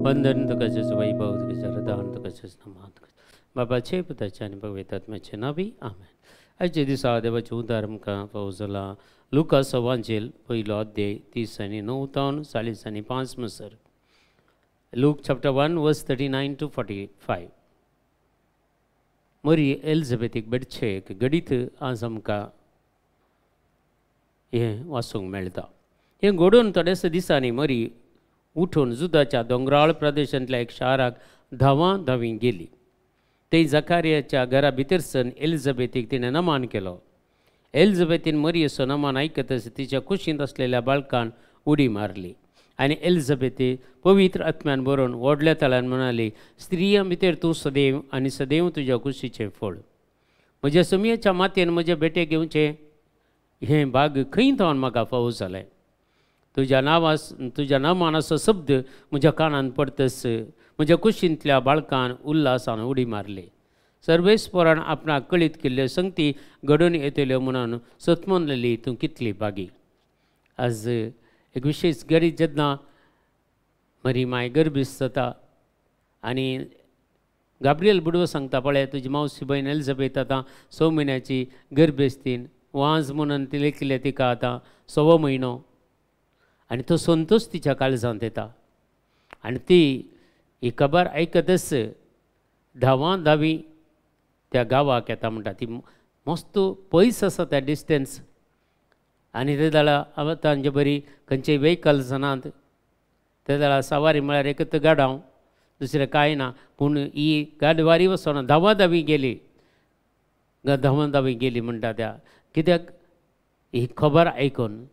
वंदन तुका जेजू वैभव तुका जरदान तुका जेजू नाम बाबाचे पुताचे आणि पवित्र आत्म्याचे नावी आमेन. आजच्या दिसा देवाचे उदार आमकां पावजला लुकास एवांजेल पयलो अध्याय 30 आनी 9 40 आनी 5 म्हणसर. लूक चॅप्टर 1 वर्स 39 to 45. मरी एलिझाबेथीक बेडचे घडीत आज आमकां हें वाचूंक मेळटा. हें घडोवन थोड्याच दिसांनी मरी उठून जुदाच्या दोंगराळ प्रदेशांतल्या एक शाराक धांवी गेली. थंय जकारियाच्या घरा भितरसन एलिझाबेथीक तिणें नमान केलो. एलिझाबेथीन मरियेचो नमान आयकतच तिच्या कुशींत असलेल्या बाळकान उडी मारली आनी एलिझाबेथी पवित्र आत्म्यान भरून व्हडल्या तळ्यान म्हणाली, स्त्रियां भितर तूं सदैव आनी सदैव तुज्या कुशीचें फळ. म्हज्या समियेच्या मातयेन म्हजे बेटे घेवचें हें भाग खंय थावन म्हाका फावो जालें. तुज्या नांवान असो शब्द म्हज्या कानान पडतस म्हज्या कुशींतल्या बाळकान उल्हासान उडी मारली. सर्वेस्परान आपणाक कळीत केल्ल्यो संगती घडोवन येतल्यो म्हणून सतमनलेली तूं कितली बागी. आज एक विशेश घडीत जेन्ना मरी माय गर्भिस्त जाता आनी गाब्रियल बुडवो सांगता, पळय तुजी मावशी भयण एलिझाबेथ आतां 6 म्हयन्याची गर्भस्थीन वाज म्हणून ती लेखिल्लें तिका आतां 6वो म्हयनो आनी तो संतोश तिच्या काळजांत येता. आनी ती ही खबर आयकतच धांवी त्या गांवाक येता म्हणटा. ती मस्त पयस आसा त्या डिस्टन्स आनी ते जाल्यार आतां बरी खंयचेय वेहिकल्स नात. ते जाल्यार सवारी म्हळ्यार एकच गाडाव, दुसरें कांय ना. पूण ही गाडवारी वचोना धांवी गेली म्हणटा त्या. कित्याक ही खबर आयकून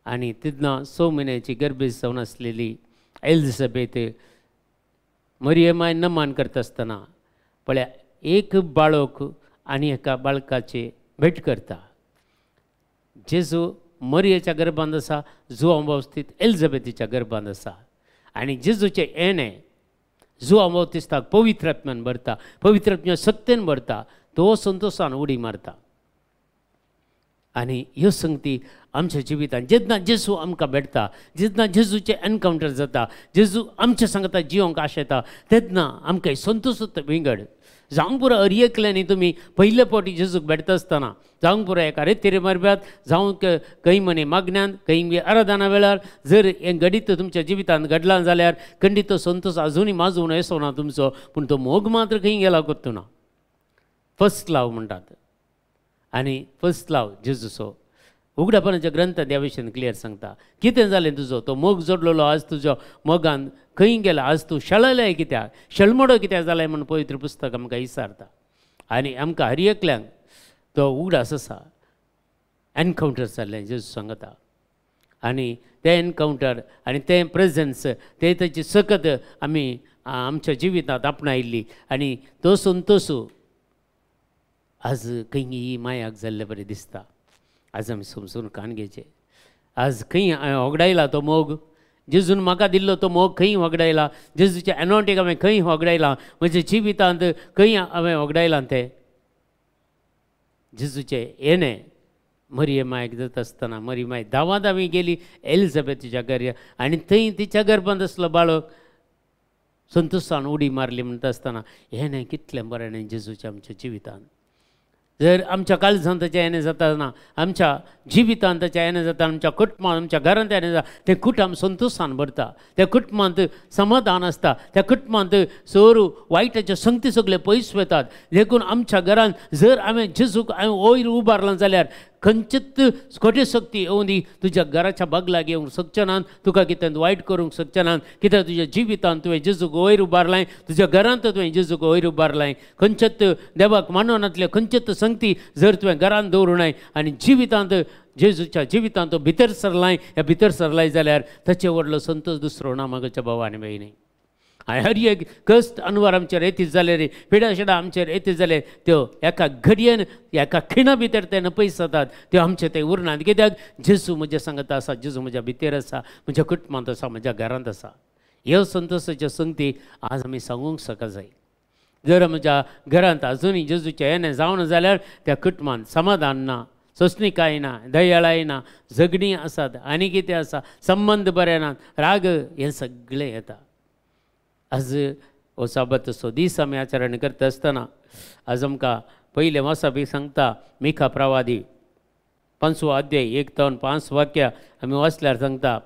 आनी तिदना 6 म्हयन्याची गर्भिस्त जावन आसलेली एलिझाबेथ मरियमाय नमान करता आसतना पळय एक बाळक आनी एका बाळकाचे भेट करता. जेजू मरियेच्या गर्भांत आसा, जो अवस्थीत एलिझाबेथीच्या गर्भांत आसा. आनी जेजूचें येणें जो अवस्थिताक पवित्र आत्म्यान भरता, पवित्र आत्म्या सत्तेन भरता, तो संतोशान उडी मारता. आनी ह्यो संगती आमच्या जिवितांत जेन्ना जेजू आमकां भेटता, जेन्ना जेजूचें एनकावंटर जाता, जेजू आमच्या सांगता जियोंक आशेता, तेन्ना आमकां संतोश विंगड जावंक पुरो अरियेकले न्ही तुमी पयले फावटी जेजूक भेटता आसतना. जावंक पुरो एका रेतीर मारब्यात, जावं खंय म्हणे मागण्यांत, खंय आराधना वेळार जर हें घडीत तुमच्या जिवितांत घडलां जाल्यार खंडीत तो संतोश आजुनी माजून येसो ना तुमचो. पूण तो मोग मात्र खंय गेला कोत्तू ना. फस्ट लाव म्हणटात. आनी फस्ट लाव जेजूचो उगडापणाच्या ग्रंथांत ह्या विशयान क्लियर सांगता. कितें जालें तुजो तो मोग जोडलेलो आज तुज्या मोगान खंय गेला, आज तूं शेळयलें कित्याक, शेळमडो कित्याक जालें म्हूण पवित्र पुस्तक आमकां विचारता. आनी आमकां हर एकल्यांक तो उगडास आसा. एनकावंटर जाल्लें जेजू सांगता. आनी तें एनकावंटर आनी तें प्रेजन्स तें ताची सकत आमी आमच्या जिवितांत आपणायल्ली. आनी तो संतोश आज खंय मायाक जाल्ले बरें दिसता. आज आमी समजून कान घेवचें. आज खंय हांवें वगडायला तो मोग, जेजून म्हाका दिल्लो तो मोग खंय वगडायला, जेजूचे एनॉयंटींग हांवें खंय वगडायलां, म्हज्या जिवितांत खंय हांवें वगडायलां. तें जेजूचें येणें मरियमायक जाता आसतना मरियमाय धांवी गेली एलिझाबेथीच्या घरा आनी थंय तिच्या गर्भांत आसलो बाळक संतोशान उडी मारली म्हणटा आसतना येणें कितलें बरें न्ही जेजूचें आमच्या जिवितांत. जर आमच्या काळजांत ताचें येणें जाता, आमच्या जिवितांत ताचें येणें जाता, आमच्या कुटुंबांत आमच्या घरांत येणें जाता, तें कुटुंब संतोशान भरता. त्या कुटुंबांत समाधान आसता. त्या कुटुंबांत सोरू वायटाच्यो संगती सगळे पयस वतात. देखून आमच्या घरांत जर हांवें जेजूक वयर उबारलां जाल्यार खंयचीच खोटी शक्ती येवन तुज्या घराच्या बागलाक येवंक शकचे नात, तुका कितें वायट करूंक शकचे नात. कित्याक तुज्या जिवितांत तुवें जेजूक वयर उबारलां, तुज्या घरांत तुवें जेजूक वयर उबारलां. खंयचेच देवाक माननातले खंयचेच संगती जर तुवें घरांत दवरूनाय आनी जिवितांत जेजूच्या जिवितांत तो भितर सरलाय, ह्या भितर सरलाय जाल्यार ताचे व्हडलो संतोश दुसरो ना म्हाज्या भावा आनी भयणी. हर एक कश्ट अनवर आमचेर येतीत जाले रे, पिडा शिडा आमचेर येतीत जाले, त्यो एका घडयेन एका खिणा भितर ते नपयस जातात. त्यो आमचे ते उरनात. कित्याक जेजू म्हज्या सांगता आसा, जेजू म्हज्या भितर आसा, म्हज्या कुटुंबांत आसा, म्हज्या घरांत आसा. ह्यो संतोशाच्यो संगती आज आमी सांगूंक शकता जाय. जर म्हज्या घरांत आजुनूय जेजूचें येणें जावना जाल्यार त्या कुटुंबांत समाधान ना, सोंसणीकाय ना, दयाळाय ना, झगडीं आसात, आनी कितें आसा, संबंद बरे नात, राग हें सगळें येता. आज हो साबतचो दीस आमी आचरण करता आसतना आज आमकां पयले वर्सा बी सांगता मिखा प्रवादी 5वो अध्याय 1 ते 5 वाक्यां आमी वाचल्यार सांगता,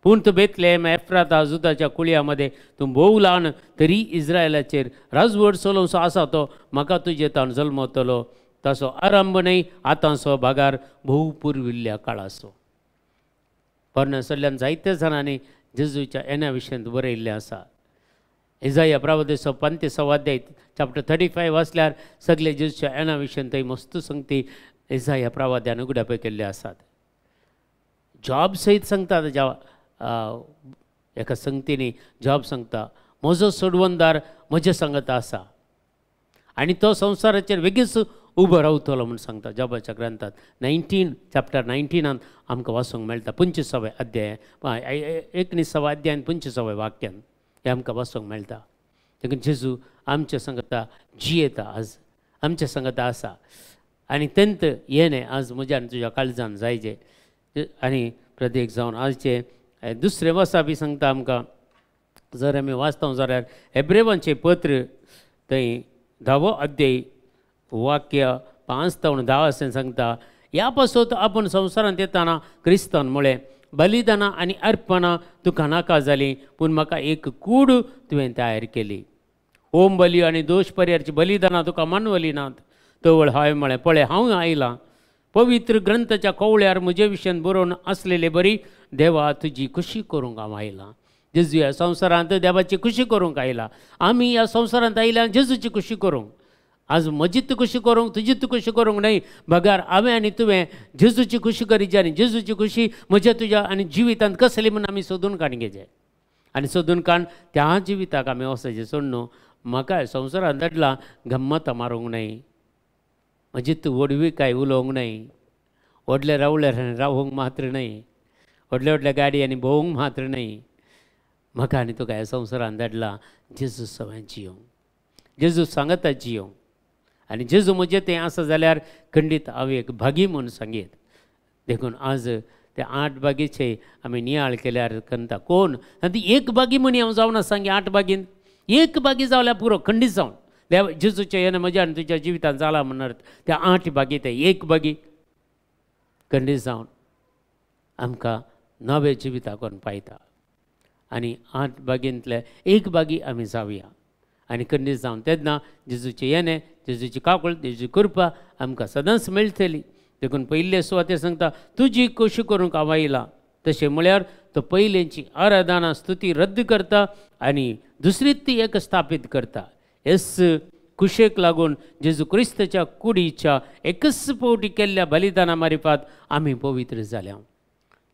पूण तूं बेतलेहम एफ्राता जुदाच्या कुळयामध्ये तूं भोव ल्हान तरी इस्रायलाचेर राजवट चलोवचो आसा तो म्हाका तुजे तावन जल्मवतलो तसो आरंभ न्हय आतांचो भागार भोव पुर्विल्ल्या काळाचो. पर्णसल्ल्यान जायत्या जाणांनी जेजूच्या येण्या विशयी बरयल्लें आसा. इसाया प्रवादीचो 35 अध्याय चॅप्टर 35 वाचल्यार सगळे जेजूच्या येण्या विशयी थंय मस्त संगती इसाया प्रवाद्यान उगडापय केल्ले आसात. जॉब सयत सांगता ताच्या एका संगतीनी जॉब सांगता, म्हजो सोडवणदार म्हजे सांगता आसा आनी तो संवसाराचेर वेगळीच उबो रावतलो म्हूण सांगता. जॉबाच्या ग्रंथांत 19 चॅप्टर 19 आमकां वाचूंक मेळटा. 25 अध्याय 19 अध्यायान 25 वाक्यान हें आमकां वाचूंक मेळटा. देखून जेजू आमच्या सांगता जियेता, आज आमच्या सांगता आसा आनी तेंत येणे आज म्हज्या आनी तुज्या काळजान जायचे. आनी प्रत्येक जावन आजचे दुसरे वर्सा बी सांगता आमकां, जर आमी वाचता जाल्यार हेब्रेवांचें पत्र थंय 10वो अध्याय वाक्य 5 ते 10 अशें सांगता, ह्या पासत आपूण संवसारांत येताना क्रिस्तान म्हळें बलिदानां आनी अर्पणां तुका नाका जालीं, पूण म्हाका एक कूड तुवें तयार केली. होम बली आनी दोश पर्यारची बलिदानां तुका मानवली नात. तवळ हांवें म्हळें, पळय हांव आयलां. पवित्र ग्रंथाच्या कवळ्यार म्हजे विशयन बरोवन आसलेले बरी देवा तुजी खुशी करूंक हांव आयलां. जेजू ह्या संवसारांत देवाची खुशी करूंक आयला. आमी ह्या संवसारांत आयल्या जेजूची खुशी करूंक. आज म्हजीच खुशी करूंक तुजीच खुशी करूंक न्हय, बगार हांवें आनी तुवें जेजूची खुशी करीची आनी जेजूची खुशी म्हज्या तुज्या आनी जिवितांत कसली म्हूण आमी सोदून काडगेचे आनी सोदून काडून त्या जिविताक आमी वचचे. सोड न्हू, म्हाका संवसारांत धाडला गम्मत मारूंक न्हय, म्हजीच वडवी काय उलोवंक न्हय, व्हडले रावल्यार रावूंक मात्र न्हय, व्हडल्या व्हडल्या गाडयांनी भोवंक मात्र न्हय. म्हाका आनी तुका ह्या संवसारांत धाडला जेजू सवाय जियोंक, जेजू सांगता जियोंक. आनी जेजू म्हजें तें आसा जाल्यार खंडीत हांव एक भागी म्हूण सांगीत. देखून आज ते 8 बागेचे आमी नियाळ केल्यार करता कोण आनी एक बागी म्हणी हांव जावना सांगे 8 बागेन एक बागी जाल्यार पुरो खंडीत जावन देव जेजूचे येणें म्हज्या आनी तुज्या जिवितांत जाला म्हणत त्या 8 बागी ते एक बागी खंडीत जावन आमकां नवे जिविताक व्हरून पायता. आनी 8 बागेंतले एक बागी आमी जावया आनी खंडीत जावन तेन्ना जेजूचे येणें, जेजूची काकूळ, जेजूची कृपा आमकां सदांच मेळटली. देखून पयले सुवातेर सांगता तुजी खुशी करूंक हांव आयला. तशें म्हळ्यार तो पयलेंची आराधना स्तुती रद्द करता आनी दुसरीच ती एक स्थापीत करता. हेच कुशेक लागून जेजू क्रिस्ताच्या कुडीच्या एकच फावटी केल्ल्या बलिदाना मार्फत आमी पवित्र जाल्या.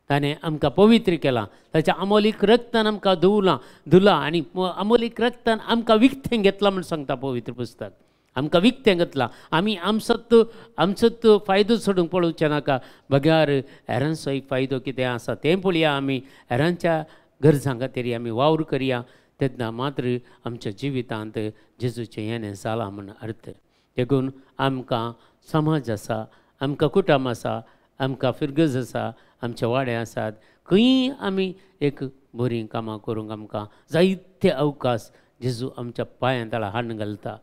ताणें आमकां पवित्र केलां, ताच्या अमोलीक रक्तान आमकां धुला आनी अमोलीक रक्तान आमकां विकतें घेतलां म्हूण सांगता पवित्र पुस्तक. आमकां विकतें घेतलां. आमी आमचोच फायदो सोडूंक पळोवचें नाका, बग्यार हेरांचो एक फायदो कितें आसा तें पळोवया. आमी हेरांच्या गरजां खातीर आमी वावर करया, तेन्ना मात्र आमच्या जिवितांत जेजूचें येणें जालां म्हूण अर्थ. देखून आमकां समाज आसा, आमकां कुटुंब आसा, आमकां फिरगज आसा, आमचे वाडे आसात, खंय आमी एक बरीं कामां करूंक आमकां जायते अवकाश जेजू आमच्या पांयां तळा हाडून घालता.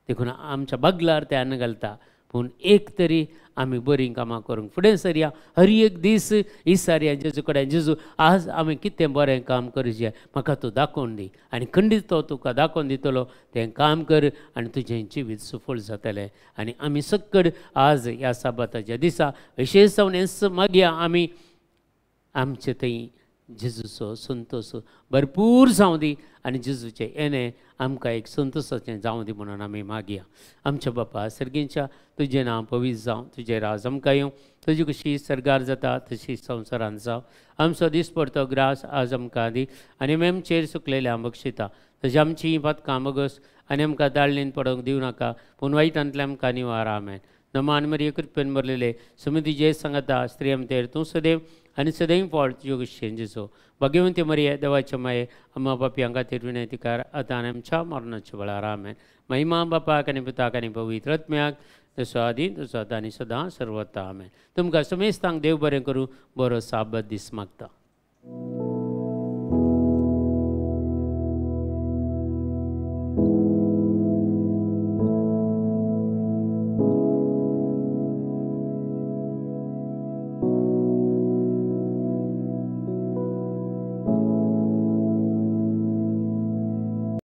देखून आमच्या बागलार ते हाडून घालता. पूण एक तरी आमी बरीं कामां करूंक फुडें सरया. हर एक दीस इसारया जेजू कडेन, जेजू आज आमी कितें बरें काम करचें म्हाका तूं दाखोवन दी आनी खंडीत तो तुका दाखोवन दितलो. तें काम कर आनी तुजें जिवीत सफळ जातलें. आनी आमी सक्कड आज ह्या साबाताच्या दिसा विशेश जावन हेंच मागया आमी आमचे थंय जेजूचो संतोश भरपूर जावं दी आनी जेजूचें येणें आमकां एक संतोशाचें जावं दी म्हणून आमी मागया. आमच्या बापा सर्गेंच्या तुजें नांव पवित्र जावं, तुजें राज आमकां येवं, तुजी कशी सरगार जाता तशी संवसारांत जावं. आमचो दिसपडतो ग्रास आज आमकां दी आनी आमी आमचेर सुकलेल्या बक्षिता. तशी आमची पथकां मगस आनी आमकां दाळणेन पडोवंक दिवं नाका, पूण वायटांतल्यान आमकां निवार. आमेन. नमान मरी कृपेन भरलेले समिती जे सांगता स्त्री आमचेर तूं सदैव आनी सदैव फावट योग शेंजेचो. भगवंती मरिये देवाचे माये अम्मा बापी हांगा खातीर विनंतीकार आतां आनी आमच्या मरणाच्या वेळार. आमेन. महिमा बापाक आनी पुताक आनी पवित्र आत्म्याक जसो आदी तसो आतां आनी सदां सर्वता. आमेन. तुमकां समेस्तांक देव बरें करूं. बरो साबत दीस मागता.